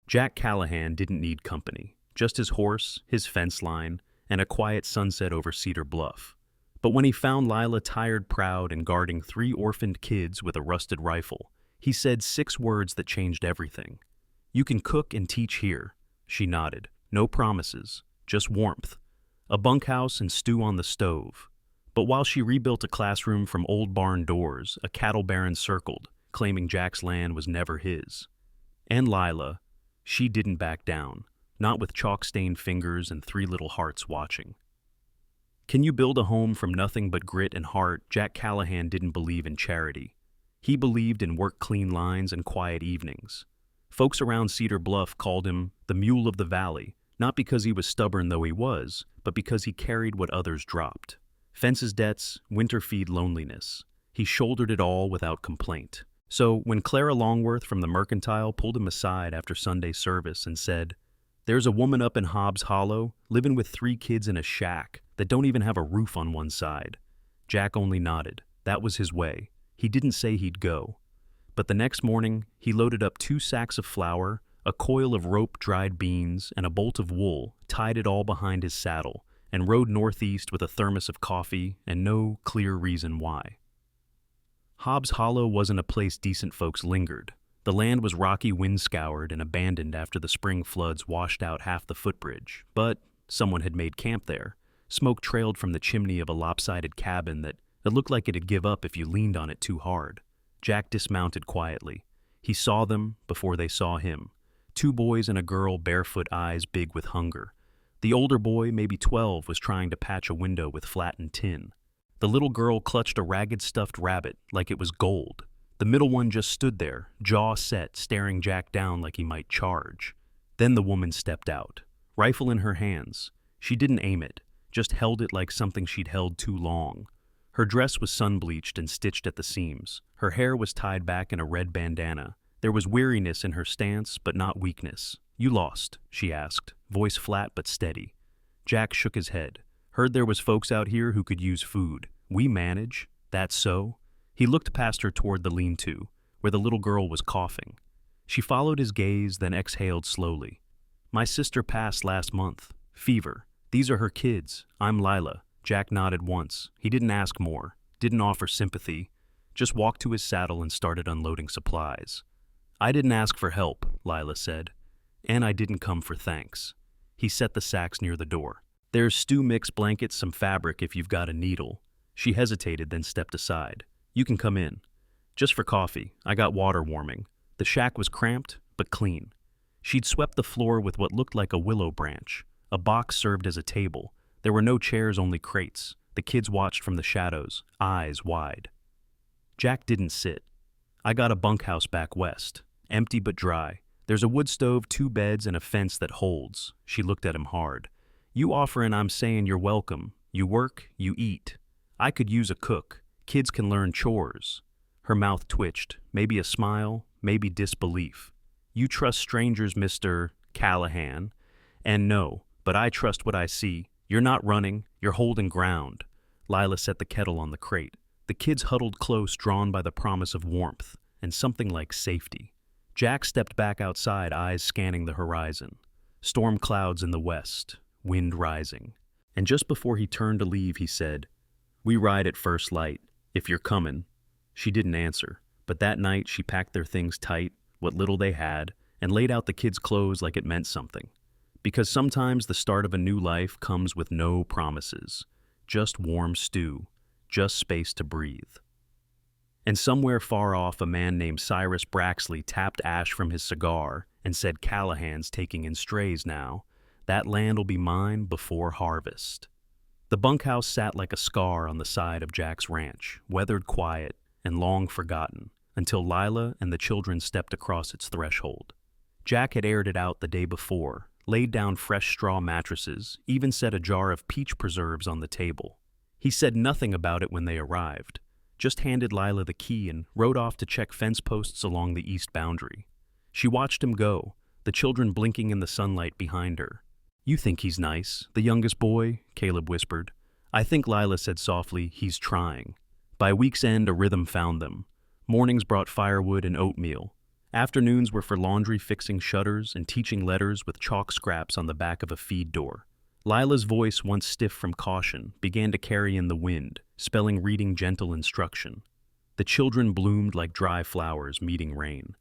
Jack Callahan didn't need company, just his horse, his fence line, and a quiet sunset over Cedar Bluff. But when he found Lila tired, proud, and guarding 3 orphaned kids with a rusted rifle, he said 6 words that changed everything. "You can cook and teach here." She nodded. No promises, just warmth. A bunkhouse and stew on the stove. But while she rebuilt a classroom from old barn doors, a cattle baron circled, claiming Jack's land was never his. And Lila, she didn't back down, not with chalk-stained fingers and 3 little hearts watching. Can you build a home from nothing but grit and heart? Jack Callahan didn't believe in charity. He believed in work-clean lines and quiet evenings. Folks around Cedar Bluff called him the Mule of the Valley, not because he was stubborn though he was, but because he carried what others dropped. Fences debts, winter feed loneliness. He shouldered it all without complaint. So when Clara Longworth from the Mercantile pulled him aside after Sunday service and said, "There's a woman up in Hobbs Hollow living with 3 kids in a shack that don't even have a roof on one side," Jack only nodded. That was his way. He didn't say he'd go. But the next morning, he loaded up 2 sacks of flour, a coil of rope-dried beans, and a bolt of wool, tied it all behind his saddle, and rode northeast with a thermos of coffee and no clear reason why. Hobbs Hollow wasn't a place decent folks lingered. The land was rocky, wind-scoured, and abandoned after the spring floods washed out half the footbridge. But someone had made camp there. Smoke trailed from the chimney of a lopsided cabin that looked like it'd give up if you leaned on it too hard. Jack dismounted quietly. He saw them before they saw him. 2 boys and a girl, barefoot, eyes big with hunger. The older boy, maybe 12, was trying to patch a window with flattened tin. The little girl clutched a ragged stuffed rabbit like it was gold. The middle one just stood there, jaw set, staring Jack down like he might charge. Then the woman stepped out, rifle in her hands. She didn't aim it, just held it like something she'd held too long. Her dress was sun-bleached and stitched at the seams. Her hair was tied back in a red bandana. There was weariness in her stance, but not weakness. "You lost?" she asked, voice flat but steady. Jack shook his head. "Heard there was folks out here who could use food. We manage." "That's so?" He looked past her toward the lean-to, where the little girl was coughing. She followed his gaze, then exhaled slowly. "My sister passed last month. Fever. These are her kids. I'm Lila." Jack nodded once. He didn't ask more, didn't offer sympathy, just walked to his saddle and started unloading supplies. "I didn't ask for help," Lila said, "and I didn't come for thanks." He set the sacks near the door. "There's stew mix, blankets, some fabric if you've got a needle." She hesitated, then stepped aside. "You can come in." "Just for coffee. I got water warming." The shack was cramped, but clean. She'd swept the floor with what looked like a willow branch. A box served as a table. There were no chairs, only crates. The kids watched from the shadows, eyes wide. Jack didn't sit. "I got a bunkhouse back west. Empty but dry. There's a wood stove, 2 beds, and a fence that holds." She looked at him hard. "You offer and I'm saying you're welcome. You work, you eat. I could use a cook. Kids can learn chores." Her mouth twitched, maybe a smile, maybe disbelief. "You trust strangers, Mr. Callahan." "And no, but I trust what I see. You're not running, you're holding ground." Lila set the kettle on the crate. The kids huddled close, drawn by the promise of warmth and something like safety. Jack stepped back outside, eyes scanning the horizon. Storm clouds in the west, wind rising. And just before he turned to leave, he said, "We ride at first light, if you're coming." She didn't answer, but that night she packed their things tight, what little they had, and laid out the kids' clothes like it meant something. Because sometimes the start of a new life comes with no promises, just warm stew, just space to breathe. And somewhere far off, a man named Cyrus Braxley tapped ash from his cigar and said, "Callahan's taking in strays now. That land'll be mine before harvest." The bunkhouse sat like a scar on the side of Jack's ranch, weathered, quiet, and long forgotten, until Lila and the children stepped across its threshold. Jack had aired it out the day before, laid down fresh straw mattresses, even set a jar of peach preserves on the table. He said nothing about it when they arrived, just handed Lila the key and rode off to check fence posts along the east boundary. She watched him go, the children blinking in the sunlight behind her. "You think he's nice, the youngest boy," Caleb whispered. "I think," Lila said softly, "he's trying." By week's end, a rhythm found them. Mornings brought firewood and oatmeal. Afternoons were for laundry, fixing shutters, and teaching letters with chalk scraps on the back of a feed door. Lila's voice, once stiff from caution, began to carry in the wind, spelling reading gentle instruction. The children bloomed like dry flowers meeting rain.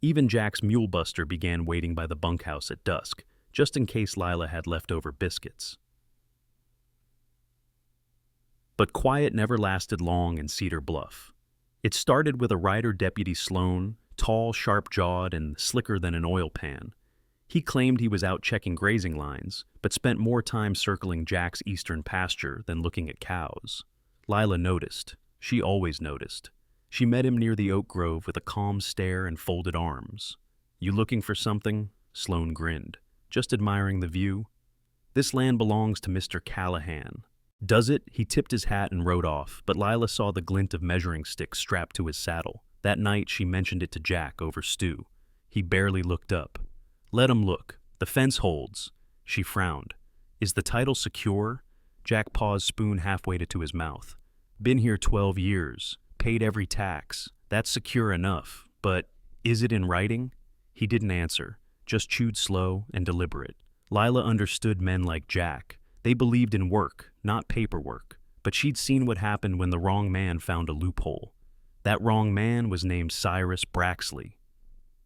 Even Jack's mulebuster began waiting by the bunkhouse at dusk, just in case Lila had leftover biscuits. But quiet never lasted long in Cedar Bluff. It started with a rider, Deputy Sloan, tall, sharp-jawed, and slicker than an oil pan. He claimed he was out checking grazing lines, but spent more time circling Jack's eastern pasture than looking at cows. Lila noticed. She always noticed. She met him near the oak grove with a calm stare and folded arms. "You looking for something?" Sloan grinned. "Just admiring the view." "This land belongs to Mr. Callahan." "Does it?" He tipped his hat and rode off, but Lila saw the glint of measuring sticks strapped to his saddle. That night she mentioned it to Jack over stew. He barely looked up. "Let him look. The fence holds." She frowned. "Is the title secure?" Jack paused, spoon halfway to his mouth. "Been here 12 years. Paid every tax. That's secure enough. But is it in writing?" He didn't answer, just chewed slow and deliberate. Lila understood men like Jack. They believed in work, not paperwork. But she'd seen what happened when the wrong man found a loophole. That wrong man was named Cyrus Braxley.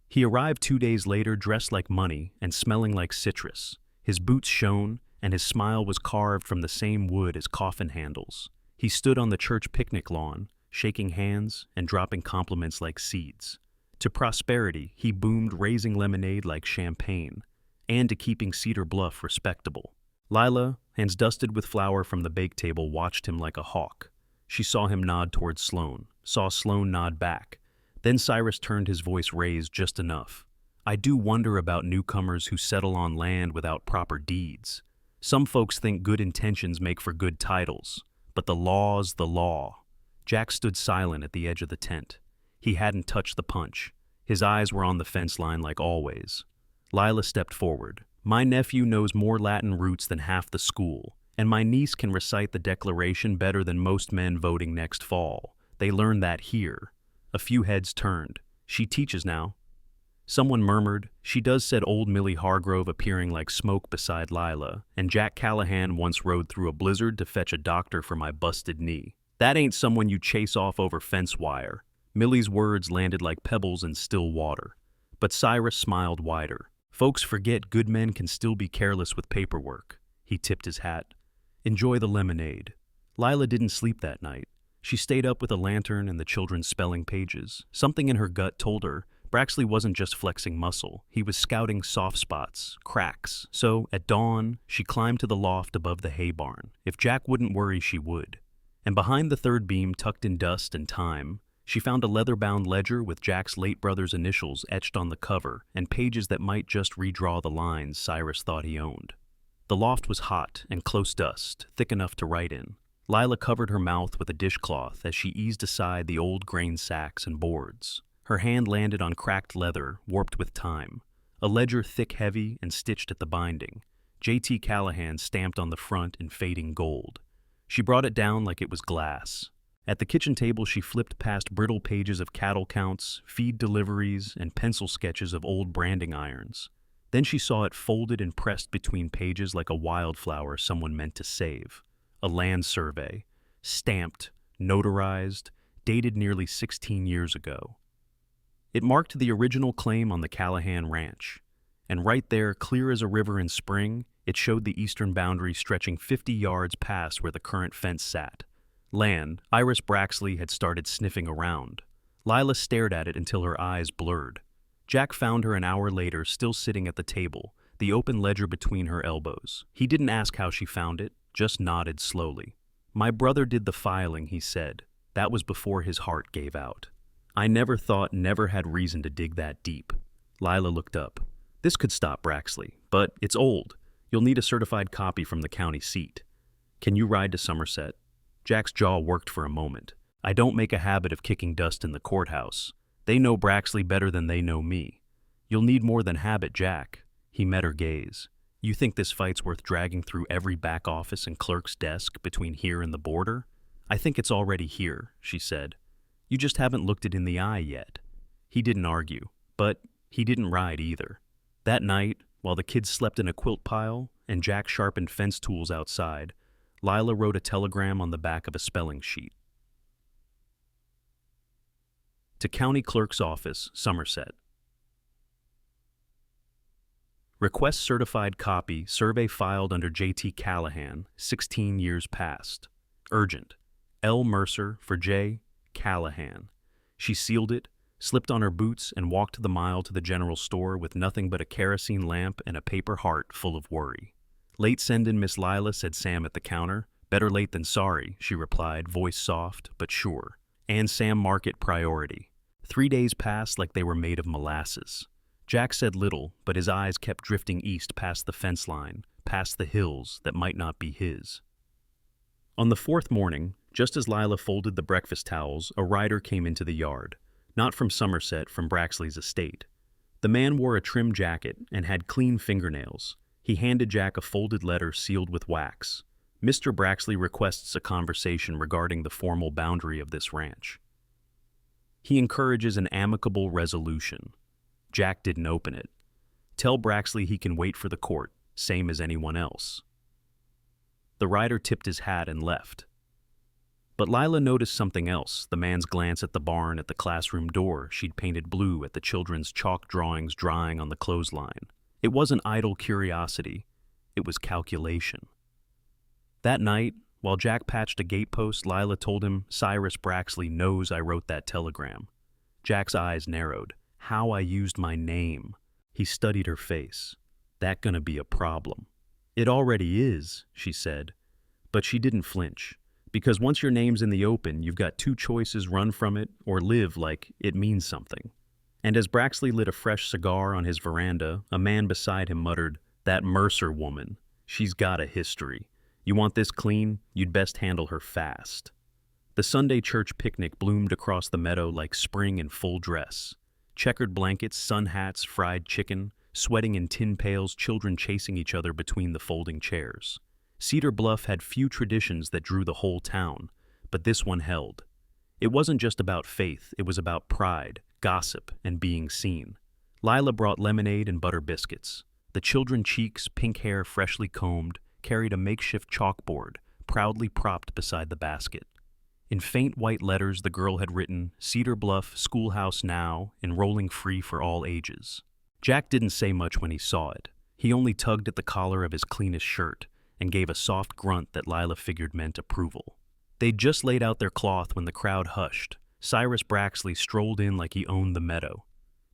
He arrived 2 days later, dressed like money and smelling like citrus. His boots shone, and his smile was carved from the same wood as coffin handles. He stood on the church picnic lawn, shaking hands and dropping compliments like seeds. To prosperity, he boomed, raising lemonade like champagne, and to keeping Cedar Bluff respectable. Lila, hands dusted with flour from the bake table, watched him like a hawk. She saw him nod towards Sloan, saw Sloan nod back. Then Cyrus turned, his voice raised just enough. "I do wonder about newcomers who settle on land without proper deeds. Some folks think good intentions make for good titles, but the law's the law." Jack stood silent at the edge of the tent. He hadn't touched the punch. His eyes were on the fence line like always. Lila stepped forward. "My nephew knows more Latin roots than half the school, and my niece can recite the Declaration better than most men voting next fall. They learned that here." A few heads turned. "She teaches now." Someone murmured, "She does," said old Millie Hargrove, appearing like smoke beside Lila. "And Jack Callahan once rode through a blizzard to fetch a doctor for my busted knee. That ain't someone you chase off over fence wire." Millie's words landed like pebbles in still water. But Cyrus smiled wider. "Folks forget good men can still be careless with paperwork." He tipped his hat. "Enjoy the lemonade." Lila didn't sleep that night. She stayed up with a lantern and the children spelling pages. Something in her gut told her Braxley wasn't just flexing muscle. He was scouting soft spots, cracks. So, at dawn, she climbed to the loft above the hay barn. If Jack wouldn't worry, she would. And behind the third beam, tucked in dust and time, she found a leather-bound ledger with Jack's late brother's initials etched on the cover and pages that might just redraw the lines Cyrus thought he owned. The loft was hot and close dust, thick enough to write in. Lila covered her mouth with a dishcloth as she eased aside the old grain sacks and boards. Her hand landed on cracked leather, warped with time. A ledger thick, heavy, and stitched at the binding. J.T. Callahan stamped on the front in fading gold. She brought it down like it was glass. At the kitchen table, she flipped past brittle pages of cattle counts, feed deliveries, and pencil sketches of old branding irons. Then she saw it folded and pressed between pages like a wildflower someone meant to save. A land survey, stamped, notarized, dated nearly 16 years ago. It marked the original claim on the Callahan Ranch. And right there, clear as a river in spring, it showed the eastern boundary stretching 50 yards past where the current fence sat. Land Iris Braxley had started sniffing around. Lila stared at it until her eyes blurred. Jack found her an hour later, still sitting at the table, the open ledger between her elbows. He didn't ask how she found it, just nodded slowly. "My brother did the filing," he said. That was before his heart gave out. "I never had reason to dig that deep." Lila looked up. "This could stop Braxley, but it's old. You'll need a certified copy from the county seat. Can you ride to Somerset?" Jack's jaw worked for a moment. "I don't make a habit of kicking dust in the courthouse. They know Braxley better than they know me." "You'll need more than habit, Jack." He met her gaze. "You think this fight's worth dragging through every back office and clerk's desk between here and the border?" "I think it's already here," she said. "You just haven't looked it in the eye yet." He didn't argue. But he didn't ride either. That night, while the kids slept in a quilt pile and Jack sharpened fence tools outside, Lila wrote a telegram on the back of a spelling sheet. To County Clerk's Office, Somerset. Request certified copy, survey filed under J.T. Callahan, 16 years past. Urgent. L. Mercer for J. Callahan. She sealed it, slipped on her boots, and walked the mile to the general store with nothing but a kerosene lamp and a paper heart full of worry. Late sendin', Miss Lila, said Sam at the counter. Better late than sorry, she replied, voice soft but sure. And Sam market priority. 3 days passed like they were made of molasses. Jack said little, but his eyes kept drifting east past the fence line, past the hills that might not be his. On the fourth morning, just as Lila folded the breakfast towels, a rider came into the yard. Not from Somerset, from Braxley's estate. The man wore a trim jacket and had clean fingernails. He handed Jack a folded letter sealed with wax. Mr. Braxley requests a conversation regarding the formal boundary of this ranch. He encourages an amicable resolution. Jack didn't open it. Tell Braxley he can wait for the court, same as anyone else. The rider tipped his hat and left. But Lila noticed something else, the man's glance at the barn at the classroom door she'd painted blue at the children's chalk drawings drying on the clothesline. It wasn't idle curiosity, it was calculation. That night, while Jack patched a gatepost, Lila told him, Cyrus Braxley knows I wrote that telegram. Jack's eyes narrowed. How I used my name. He studied her face. That gonna be a problem. It already is, she said. But she didn't flinch. Because once your name's in the open, you've got two choices: run from it or live like it means something. And as Braxley lit a fresh cigar on his veranda, a man beside him muttered, that Mercer woman, she's got a history. You want this clean, you'd best handle her fast. The Sunday church picnic bloomed across the meadow like spring in full dress. Checkered blankets, sun hats, fried chicken, sweating in tin pails, children chasing each other between the folding chairs. Cedar Bluff had few traditions that drew the whole town, but this one held. It wasn't just about faith, it was about pride, gossip, and being seen. Lila brought lemonade and butter biscuits. The children's cheeks, pink hair freshly combed, carried a makeshift chalkboard, proudly propped beside the basket. In faint white letters, the girl had written, Cedar Bluff, Schoolhouse Now, enrolling free for all ages. Jack didn't say much when he saw it. He only tugged at the collar of his cleanest shirt and gave a soft grunt that Lila figured meant approval. They'd just laid out their cloth when the crowd hushed. Cyrus Braxley strolled in like he owned the meadow.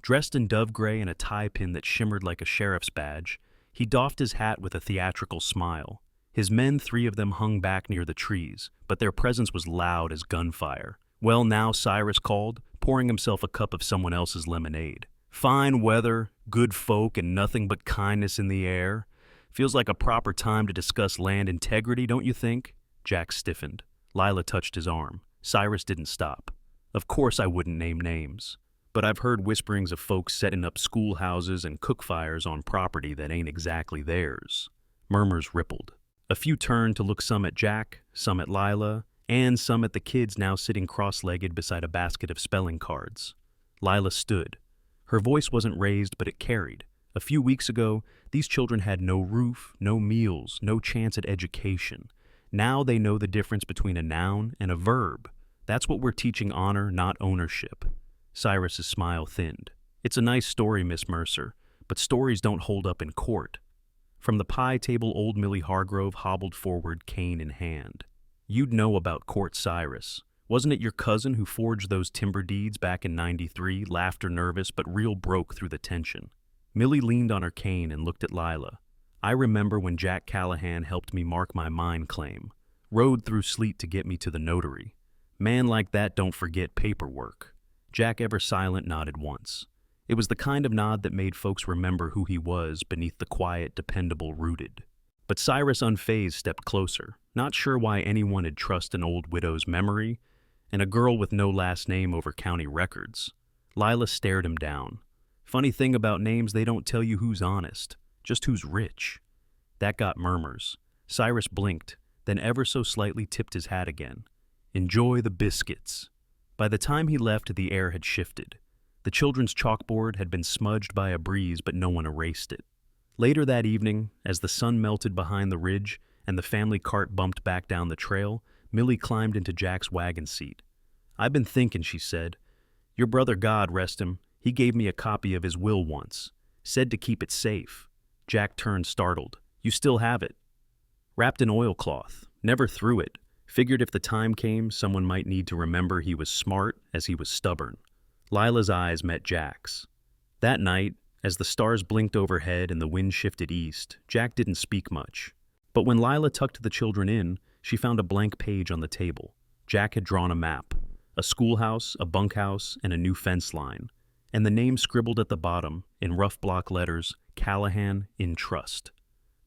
Dressed in dove gray and a tie pin that shimmered like a sheriff's badge, he doffed his hat with a theatrical smile. His men, 3 of them, hung back near the trees, but their presence was loud as gunfire. Well, now, Cyrus called, pouring himself a cup of someone else's lemonade. Fine weather, good folk, and nothing but kindness in the air. Feels like a proper time to discuss land integrity, don't you think? Jack stiffened. Lila touched his arm. Cyrus didn't stop. Of course I wouldn't name names, but I've heard whisperings of folks setting up schoolhouses and cook fires on property that ain't exactly theirs. Murmurs rippled. A few turned to look, some at Jack, some at Lila, and some at the kids now sitting cross-legged beside a basket of spelling cards. Lila stood. Her voice wasn't raised, but it carried. A few weeks ago, these children had no roof, no meals, no chance at education. Now they know the difference between a noun and a verb. That's what we're teaching: honor, not ownership. Cyrus's smile thinned. It's a nice story, Miss Mercer, but stories don't hold up in court. From the pie table, old Millie Hargrove hobbled forward, cane in hand. You'd know about court, Cyrus. Wasn't it your cousin who forged those timber deeds back in '93, laughter nervous but real broke through the tension? Millie leaned on her cane and looked at Lila. I remember when Jack Callahan helped me mark my mine claim. Rode through sleet to get me to the notary. Man like that don't forget paperwork. Jack, ever silent, nodded once. It was the kind of nod that made folks remember who he was beneath the quiet, dependable rooted. But Cyrus, unfazed, stepped closer, not sure why anyone would trust an old widow's memory and a girl with no last name over county records. Lila stared him down. Funny thing about names, they don't tell you who's honest, just who's rich. That got murmurs. Cyrus blinked, then ever so slightly tipped his hat again. Enjoy the biscuits. By the time he left, the air had shifted. The children's chalkboard had been smudged by a breeze, but no one erased it. Later that evening, as the sun melted behind the ridge and the family cart bumped back down the trail, Millie climbed into Jack's wagon seat. "I've been thinking," she said. "Your brother, God rest him, he gave me a copy of his will once. Said to keep it safe." Jack turned startled. "You still have it?" "Wrapped in oilcloth. Never threw it. Figured if the time came, someone might need to remember he was smart as he was stubborn." Lila's eyes met Jack's. That night, as the stars blinked overhead and the wind shifted east, Jack didn't speak much. But when Lila tucked the children in, she found a blank page on the table. Jack had drawn a map, a schoolhouse, a bunkhouse, and a new fence line, and the name scribbled at the bottom, in rough block letters, Callahan in Trust.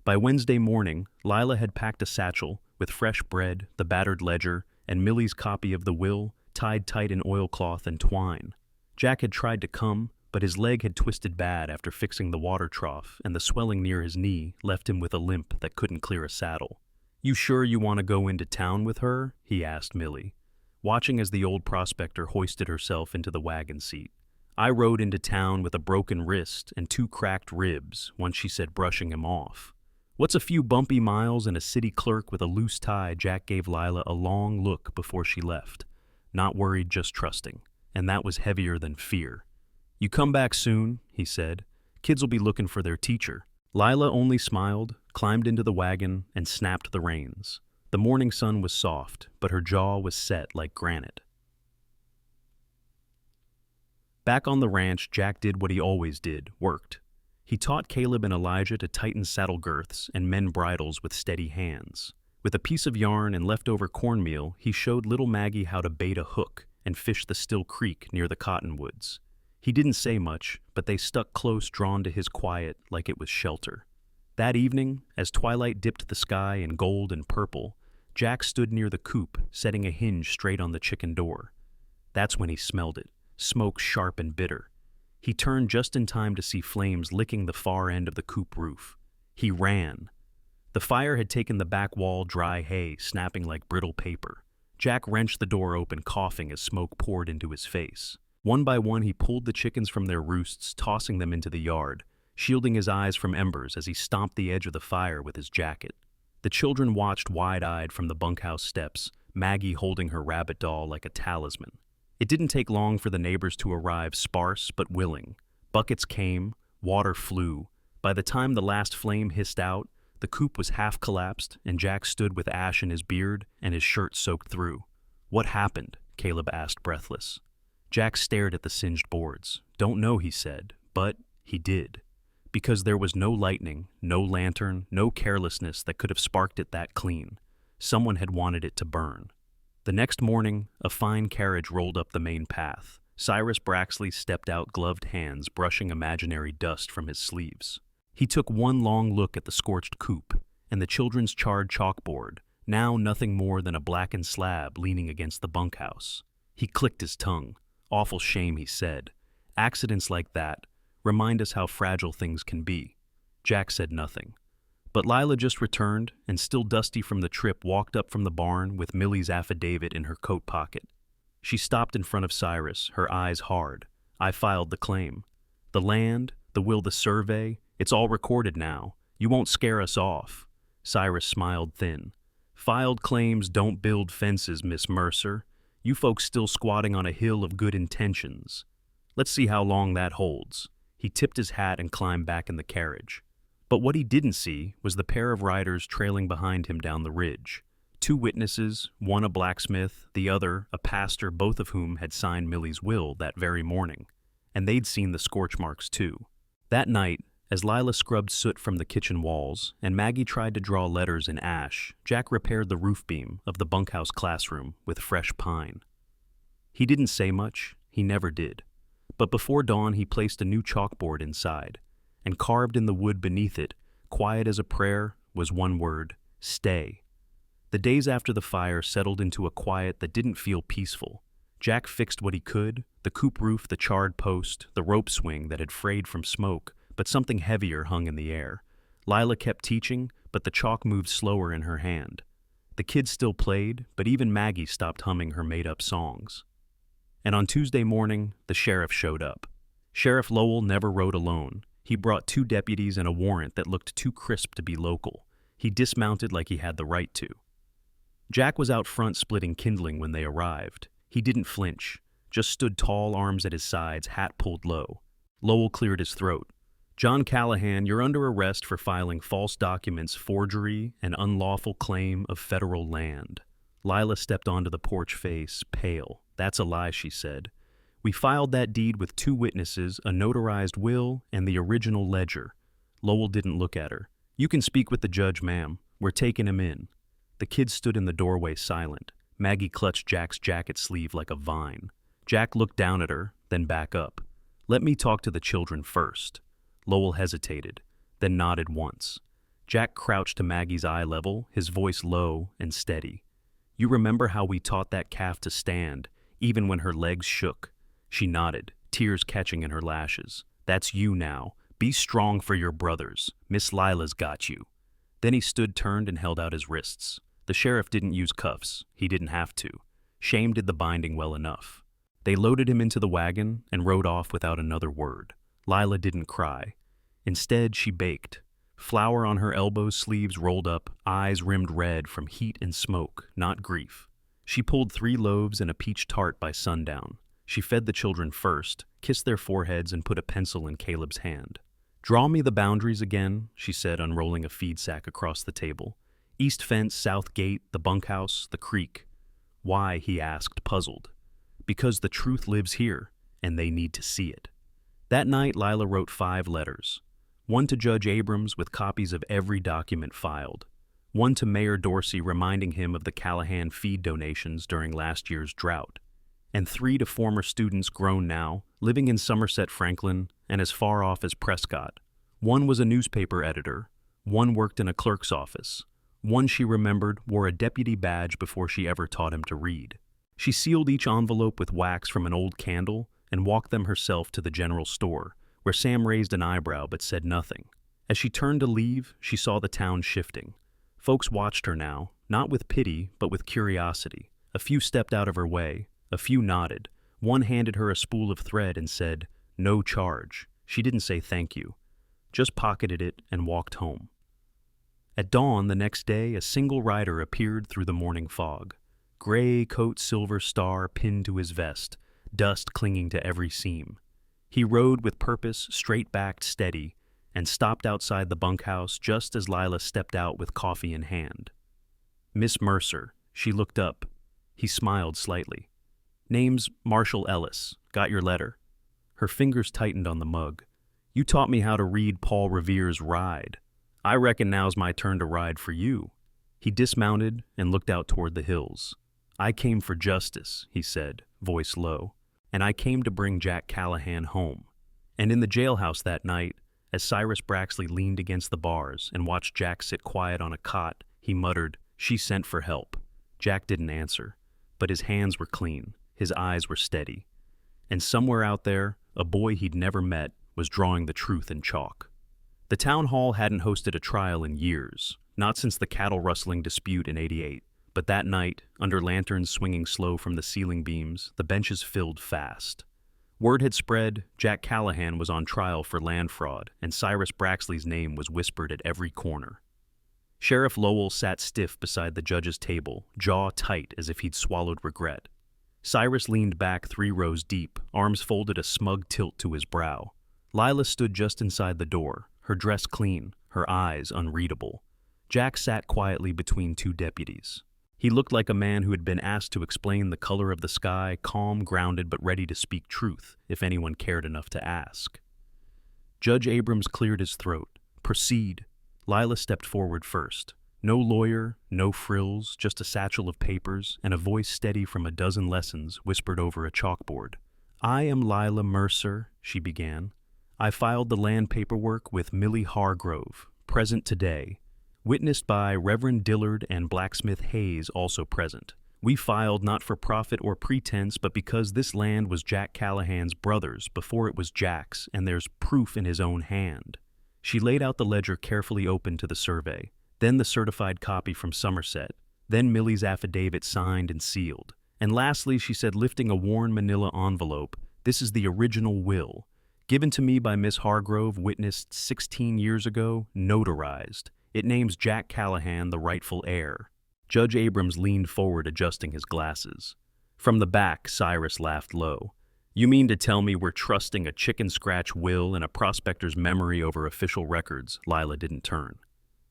By Wednesday morning, Lila had packed a satchel with fresh bread, the battered ledger, and Millie's copy of the will, tied tight in oilcloth and twine. Jack had tried to come, but his leg had twisted bad after fixing the water trough, and the swelling near his knee left him with a limp that couldn't clear a saddle. "You sure you want to go into town with her?" he asked Millie, watching as the old prospector hoisted herself into the wagon seat. "I rode into town with a broken wrist and 2 cracked ribs," once she said, brushing him off. "What's a few bumpy miles and a city clerk with a loose tie?" Jack gave Lila a long look before she left. Not worried, just trusting. And that was heavier than fear. "You come back soon," he said. "Kids will be looking for their teacher." Lila only smiled, climbed into the wagon, and snapped the reins. The morning sun was soft, but her jaw was set like granite. Back on the ranch, Jack did what he always did, worked. He taught Caleb and Elijah to tighten saddle girths and mend bridles with steady hands. With a piece of yarn and leftover cornmeal, he showed little Maggie how to bait a hook and fish the still creek near the cottonwoods. He didn't say much, but they stuck close, drawn to his quiet like it was shelter. That evening, as twilight dipped the sky in gold and purple, Jack stood near the coop, setting a hinge straight on the chicken door. That's when he smelled it, smoke sharp and bitter. He turned just in time to see flames licking the far end of the coop roof. He ran. The fire had taken the back wall dry hay, snapping like brittle paper. Jack wrenched the door open, coughing as smoke poured into his face. One by one, he pulled the chickens from their roosts, tossing them into the yard, shielding his eyes from embers as he stomped the edge of the fire with his jacket. The children watched wide-eyed from the bunkhouse steps, Maggie holding her rabbit doll like a talisman. It didn't take long for the neighbors to arrive, sparse but willing. Buckets came, water flew. By the time the last flame hissed out, the coop was half collapsed, and Jack stood with ash in his beard and his shirt soaked through. "What happened?" Caleb asked, breathless. Jack stared at the singed boards. "Don't know," he said, but he did. Because there was no lightning, no lantern, no carelessness that could have sparked it that clean. Someone had wanted it to burn. The next morning, a fine carriage rolled up the main path. Cyrus Braxley stepped out, gloved hands brushing imaginary dust from his sleeves. He took one long look at the scorched coop and the children's charred chalkboard, now nothing more than a blackened slab leaning against the bunkhouse. He clicked his tongue. "Awful shame," he said. "Accidents like that remind us how fragile things can be." Jack said nothing. But Lila just returned, and still dusty from the trip, walked up from the barn with Millie's affidavit in her coat pocket. She stopped in front of Cyrus, her eyes hard. "I filed the claim. The land, the will, the survey, it's all recorded now. You won't scare us off." Cyrus smiled thin. "Filed claims don't build fences, Miss Mercer. You folks still squatting on a hill of good intentions. Let's see how long that holds." He tipped his hat and climbed back in the carriage. But what he didn't see was the pair of riders trailing behind him down the ridge. 2 witnesses, one a blacksmith, the other a pastor, both of whom had signed Millie's will that very morning. And they'd seen the scorch marks too. That night, as Lila scrubbed soot from the kitchen walls and Maggie tried to draw letters in ash, Jack repaired the roof beam of the bunkhouse classroom with fresh pine. He didn't say much, he never did. But before dawn he placed a new chalkboard inside, and carved in the wood beneath it, quiet as a prayer, was one word: stay. The days after the fire settled into a quiet that didn't feel peaceful. Jack fixed what he could, the coop roof, the charred post, the rope swing that had frayed from smoke, but something heavier hung in the air. Lila kept teaching, but the chalk moved slower in her hand. The kids still played, but even Maggie stopped humming her made-up songs. And on Tuesday morning, the sheriff showed up. Sheriff Lowell never rode alone. He brought 2 deputies and a warrant that looked too crisp to be local. He dismounted like he had the right to. Jack was out front splitting kindling when they arrived. He didn't flinch, just stood tall, arms at his sides, hat pulled low. Lowell cleared his throat. "John Callahan, you're under arrest for filing false documents, forgery, and unlawful claim of federal land." Lila stepped onto the porch, face pale. "That's a lie," she said. "We filed that deed with 2 witnesses, a notarized will, and the original ledger." Lowell didn't look at her. "You can speak with the judge, ma'am. We're taking him in." The kids stood in the doorway silent. Maggie clutched Jack's jacket sleeve like a vine. Jack looked down at her, then back up. "Let me talk to the children first." Lowell hesitated, then nodded once. Jack crouched to Maggie's eye level, his voice low and steady. "You remember how we taught that calf to stand, even when her legs shook?" She nodded, tears catching in her lashes. "That's you now. Be strong for your brothers. Miss Lila's got you." Then he stood, turned, and held out his wrists. The sheriff didn't use cuffs. He didn't have to. Shame did the binding well enough. They loaded him into the wagon and rode off without another word. Lila didn't cry. Instead, she baked. Flour on her elbows, sleeves rolled up, eyes rimmed red from heat and smoke, not grief. She pulled 3 loaves and a peach tart by sundown. She fed the children first, kissed their foreheads, and put a pencil in Caleb's hand. "Draw me the boundaries again," she said, unrolling a feed sack across the table. "East fence, south gate, the bunkhouse, the creek." "Why?" he asked, puzzled. "Because the truth lives here, and they need to see it." That night, Lila wrote 5 letters. One to Judge Abrams with copies of every document filed. One to Mayor Dorsey reminding him of the Callahan feed donations during last year's drought. And 3 to former students grown now, living in Somerset Franklin and as far off as Prescott. One was a newspaper editor. One worked in a clerk's office. One, she remembered, wore a deputy badge before she ever taught him to read. She sealed each envelope with wax from an old candle and walked them herself to the general store, where Sam raised an eyebrow but said nothing. As she turned to leave, she saw the town shifting. Folks watched her now, not with pity, but with curiosity. A few stepped out of her way. A few nodded. One handed her a spool of thread and said, "No charge." She didn't say thank you, just pocketed it and walked home. At dawn the next day, a single rider appeared through the morning fog. Gray coat, silver star pinned to his vest, dust clinging to every seam. He rode with purpose, straight-backed, steady, and stopped outside the bunkhouse just as Lila stepped out with coffee in hand. "Miss Mercer." She looked up. He smiled slightly. "Name's Marshall Ellis. Got your letter." Her fingers tightened on the mug. "You taught me how to read Paul Revere's Ride. I reckon now's my turn to ride for you." He dismounted and looked out toward the hills. "I came for justice," he said, voice low, "and I came to bring Jack Callahan home." And in the jailhouse that night, as Cyrus Braxley leaned against the bars and watched Jack sit quiet on a cot, he muttered, "She sent for help." Jack didn't answer, but his hands were clean, his eyes were steady. And somewhere out there, a boy he'd never met was drawing the truth in chalk. The town hall hadn't hosted a trial in years, not since the cattle rustling dispute in '88. But that night, under lanterns swinging slow from the ceiling beams, the benches filled fast. Word had spread Jack Callahan was on trial for land fraud, and Cyrus Braxley's name was whispered at every corner. Sheriff Lowell sat stiff beside the judge's table, jaw tight as if he'd swallowed regret. Cyrus leaned back 3 rows deep, arms folded, a smug tilt to his brow. Lila stood just inside the door, her dress clean, her eyes unreadable. Jack sat quietly between 2 deputies. He looked like a man who had been asked to explain the color of the sky, calm, grounded, but ready to speak truth, if anyone cared enough to ask. Judge Abrams cleared his throat. "Proceed." Lila stepped forward first. No lawyer, no frills, just a satchel of papers, and a voice steady from a dozen lessons whispered over a chalkboard. "I am Lila Mercer," she began. "I filed the land paperwork with Millie Hargrove, present today. Witnessed by Reverend Dillard and Blacksmith Hayes, also present. We filed not for profit or pretense, but because this land was Jack Callahan's brother's before it was Jack's, and there's proof in his own hand." She laid out the ledger carefully open to the survey, then the certified copy from Somerset, then Millie's affidavit signed and sealed. And lastly, she said, lifting a worn manila envelope, "This is the original will. Given to me by Miss Hargrove, witnessed 16 years ago, notarized. It names Jack Callahan the rightful heir." Judge Abrams leaned forward, adjusting his glasses. From the back, Cyrus laughed low. "You mean to tell me we're trusting a chicken-scratch will and a prospector's memory over official records?" Lila didn't turn.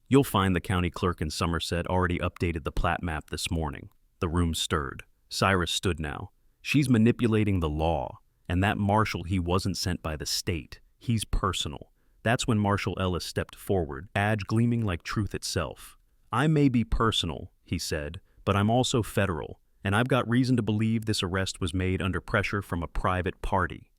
"You'll find the county clerk in Somerset already updated the plat map this morning." The room stirred. Cyrus stood now. "She's manipulating the law. And that marshal, he wasn't sent by the state. He's personal." That's when Marshal Ellis stepped forward, badge gleaming like truth itself. "I may be personal," he said, "but I'm also federal, and I've got reason to believe this arrest was made under pressure from a private party."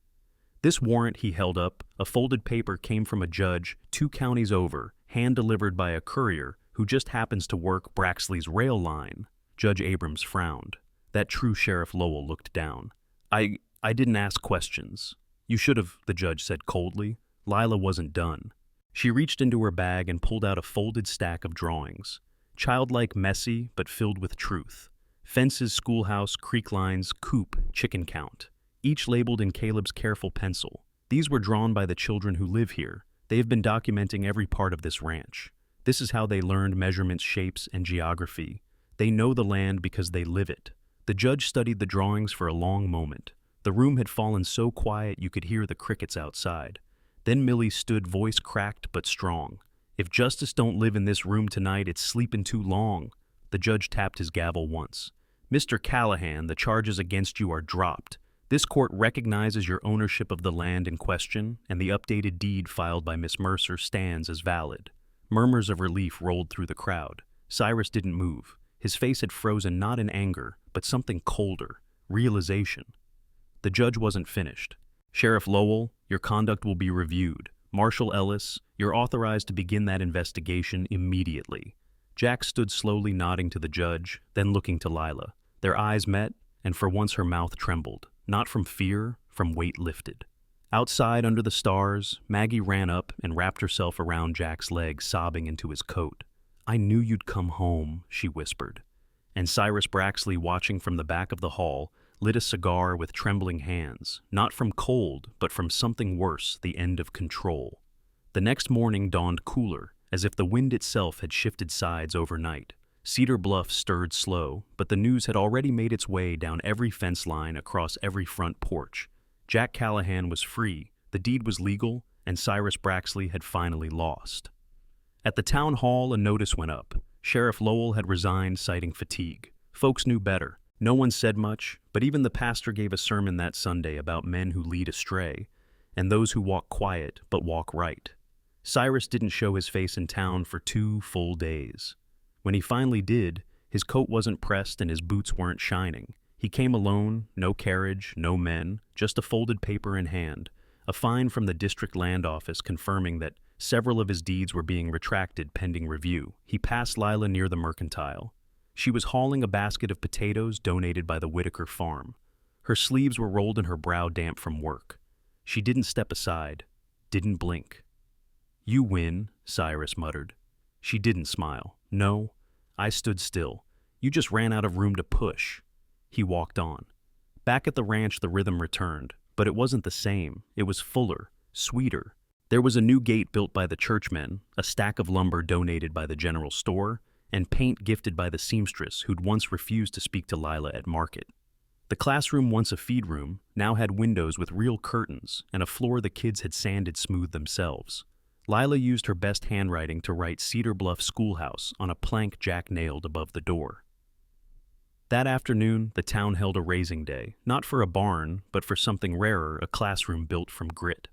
This warrant he held up, a folded paper, came from a judge 2 counties over, hand-delivered by a courier who just happens to work Braxley's rail line. Judge Abrams frowned. That true Sheriff Lowell looked down. I didn't ask questions." "You should have," the judge said coldly. Lila wasn't done. She reached into her bag and pulled out a folded stack of drawings. Childlike, messy, but filled with truth. Fences, schoolhouse, creek lines, coop, chicken count. Each labeled in Caleb's careful pencil. These were drawn by the children who live here. They have been documenting every part of this ranch. This is how they learned measurements, shapes, and geography. They know the land because they live it. The judge studied the drawings for a long moment. The room had fallen so quiet you could hear the crickets outside. Then Millie stood, voice cracked but strong. "If justice don't live in this room tonight, it's sleeping too long." The judge tapped his gavel once. "Mr. Callahan, the charges against you are dropped. This court recognizes your ownership of the land in question, and the updated deed filed by Miss Mercer stands as valid." Murmurs of relief rolled through the crowd. Cyrus didn't move. His face had frozen, not in anger, but something colder, realization. The judge wasn't finished. "Sheriff Lowell, your conduct will be reviewed. Marshal Ellis, you're authorized to begin that investigation immediately." Jack stood slowly, nodding to the judge, then looking to Lila. Their eyes met, and for once her mouth trembled, not from fear, from weight lifted. Outside, under the stars, Maggie ran up and wrapped herself around Jack's leg, sobbing into his coat. "I knew you'd come home," she whispered. And Cyrus Braxley, watching from the back of the hall, lit a cigar with trembling hands, not from cold, but from something worse, the end of control. The next morning dawned cooler, as if the wind itself had shifted sides overnight. Cedar Bluff stirred slow, but the news had already made its way down every fence line, across every front porch. Jack Callahan was free, the deed was legal, and Cyrus Braxley had finally lost. At the town hall, a notice went up. Sheriff Lowell had resigned, citing fatigue. Folks knew better. No one said much, but even the pastor gave a sermon that Sunday about men who lead astray, and those who walk quiet but walk right. Cyrus didn't show his face in town for 2 full days. When he finally did, his coat wasn't pressed and his boots weren't shining. He came alone, no carriage, no men, just a folded paper in hand, a fine from the district land office confirming that several of his deeds were being retracted pending review. He passed Lila near the mercantile. She was hauling a basket of potatoes donated by the Whitaker farm. Her sleeves were rolled and her brow damp from work. She didn't step aside, didn't blink. "You win," Cyrus muttered. She didn't smile. "No, I stood still. You just ran out of room to push." He walked on. Back at the ranch, the rhythm returned, but it wasn't the same. It was fuller, sweeter. There was a new gate built by the churchmen, a stack of lumber donated by the general store, and paint gifted by the seamstress who'd once refused to speak to Lila at market. The classroom, once a feed room, now had windows with real curtains and a floor the kids had sanded smooth themselves. Lila used her best handwriting to write Cedar Bluff Schoolhouse on a plank Jack nailed above the door. That afternoon, the town held a raising day, not for a barn, but for something rarer, a classroom built from grit.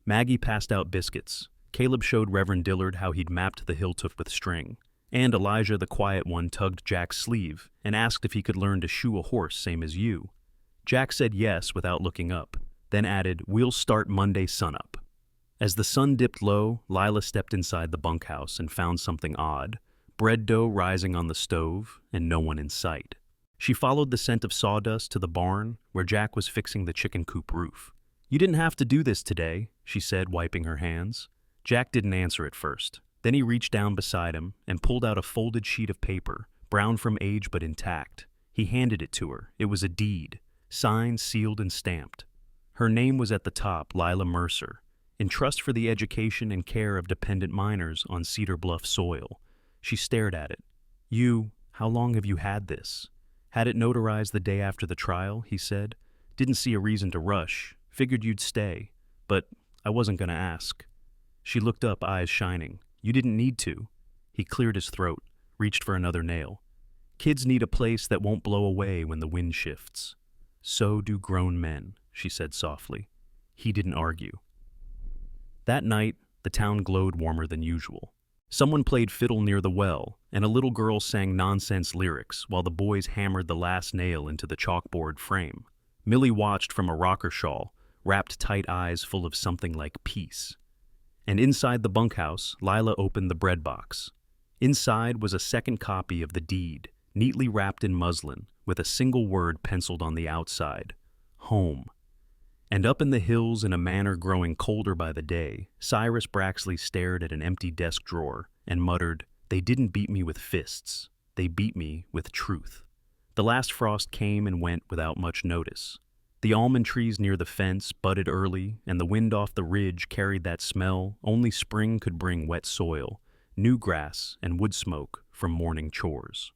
Maggie passed out biscuits. Caleb showed Reverend Dillard how he'd mapped the hilltooth with string. And Elijah, the quiet one, tugged Jack's sleeve and asked if he could learn to shoe a horse same as you. Jack said yes without looking up, then added, "We'll start Monday sunup." As the sun dipped low, Lila stepped inside the bunkhouse and found something odd, bread dough rising on the stove and no one in sight. She followed the scent of sawdust to the barn where Jack was fixing the chicken coop roof. "You didn't have to do this today," she said, wiping her hands. Jack didn't answer at first. Then he reached down beside him and pulled out a folded sheet of paper, brown from age but intact. He handed it to her. It was a deed, signed, sealed, and stamped. Her name was at the top, Lila Mercer, in trust for the education and care of dependent minors on Cedar Bluff soil. She stared at it. How long have you had this? Had it notarized the day after the trial, he said. Didn't see a reason to rush. Figured you'd stay. But I wasn't going to ask. She looked up, eyes shining. You didn't need to. He cleared his throat, reached for another nail. Kids need a place that won't blow away when the wind shifts. So do grown men, she said softly. He didn't argue. That night, the town glowed warmer than usual. Someone played fiddle near the well, and a little girl sang nonsense lyrics while the boys hammered the last nail into the chalkboard frame. Millie watched from a rocker shawl, wrapped tight eyes full of something like peace. And inside the bunkhouse, Lila opened the bread box. Inside was a second copy of the deed, neatly wrapped in muslin, with a single word penciled on the outside: home. And up in the hills, in a manner growing colder by the day, Cyrus Braxley stared at an empty desk drawer and muttered, "They didn't beat me with fists. They beat me with truth." The last frost came and went without much notice. The almond trees near the fence budded early, and the wind off the ridge carried that smell only spring could bring: wet soil, new grass, and wood smoke from morning chores.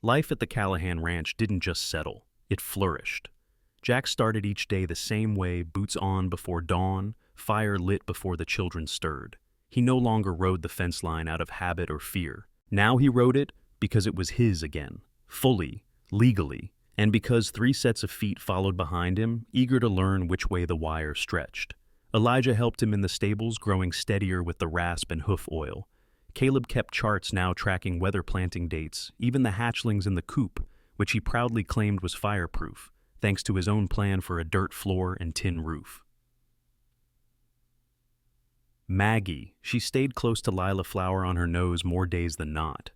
Life at the Callahan Ranch didn't just settle, it flourished. Jack started each day the same way, boots on before dawn, fire lit before the children stirred. He no longer rode the fence line out of habit or fear. Now he rode it because it was his again, fully, legally, and because 3 sets of feet followed behind him, eager to learn which way the wire stretched. Elijah helped him in the stables, growing steadier with the rasp and hoof oil. Caleb kept charts, now tracking weather planting dates, even the hatchlings in the coop, which he proudly claimed was fireproof, thanks to his own plan for a dirt floor and tin roof. Maggie, she stayed close to Lila Flower on her nose more days than not.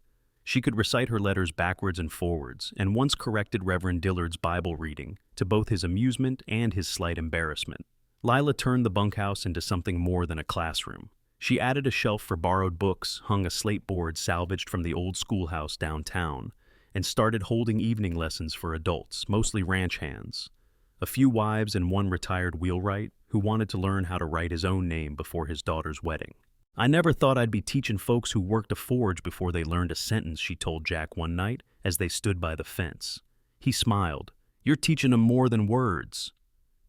She could recite her letters backwards and forwards, and once corrected Reverend Dillard's Bible reading, to both his amusement and his slight embarrassment. Lila turned the bunkhouse into something more than a classroom. She added a shelf for borrowed books, hung a slate board salvaged from the old schoolhouse downtown, and started holding evening lessons for adults, mostly ranch hands. A few wives and one retired wheelwright who wanted to learn how to write his own name before his daughter's wedding. "I never thought I'd be teaching folks who worked a forge before they learned a sentence," she told Jack one night as they stood by the fence. He smiled. "You're teaching 'em more than words."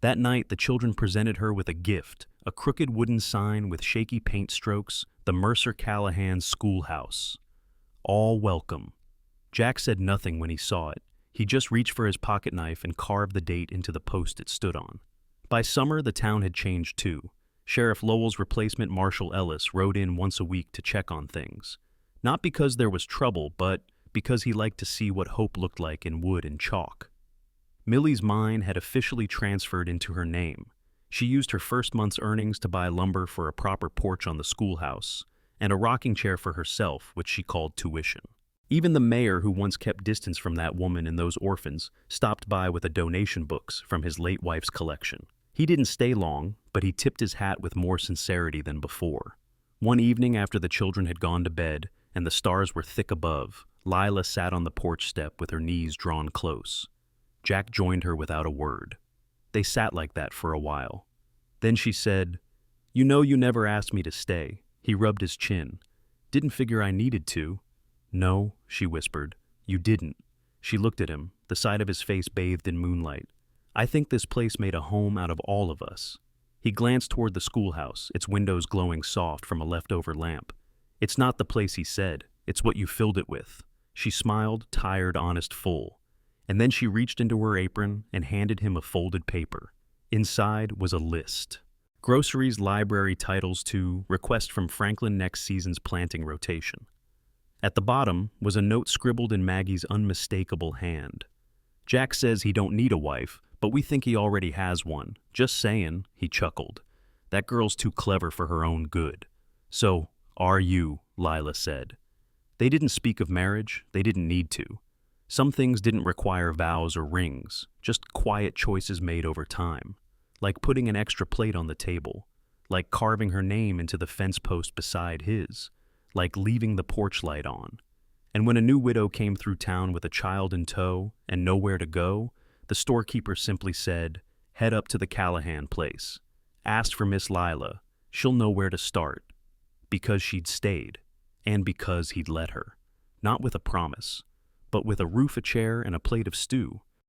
That night, the children presented her with a gift, a crooked wooden sign with shaky paint strokes, the Mercer Callahan Schoolhouse. All welcome. Jack said nothing when he saw it. He just reached for his pocket knife and carved the date into the post it stood on. By summer, the town had changed too. Sheriff Lowell's replacement, Marshal Ellis, rode in once a week to check on things. Not because there was trouble, but because he liked to see what hope looked like in wood and chalk. Millie's mine had officially transferred into her name. She used her first month's earnings to buy lumber for a proper porch on the schoolhouse, and a rocking chair for herself, which she called tuition. Even the mayor, who once kept distance from that woman and those orphans, stopped by with a donation books from his late wife's collection. He didn't stay long, but he tipped his hat with more sincerity than before. One evening after the children had gone to bed and the stars were thick above, Lila sat on the porch step with her knees drawn close. Jack joined her without a word. They sat like that for a while. Then she said, "You know you never asked me to stay." He rubbed his chin. "Didn't figure I needed to." "No," she whispered. "You didn't." She looked at him, the side of his face bathed in moonlight. "I think this place made a home out of all of us." He glanced toward the schoolhouse, its windows glowing soft from a leftover lamp. "It's not the place," he said. "It's what you filled it with." She smiled, tired, honest, full. And then she reached into her apron and handed him a folded paper. Inside was a list. Groceries, library, titles to, request from Franklin next season's planting rotation. At the bottom was a note scribbled in Maggie's unmistakable hand. "Jack says he don't need a wife, but we think he already has one. Just saying," he chuckled. "That girl's too clever for her own good." "So, are you?" Lila said. They didn't speak of marriage. They didn't need to. Some things didn't require vows or rings, just quiet choices made over time, like putting an extra plate on the table, like carving her name into the fence post beside his, like leaving the porch light on. And when a new widow came through town with a child in tow and nowhere to go, the storekeeper simply said, "Head up to the Callahan place. Ask for Miss Lila. She'll know where to start." Because she'd stayed, and because he'd let her. Not with a promise, but with a roof, a chair, and a plate of stew.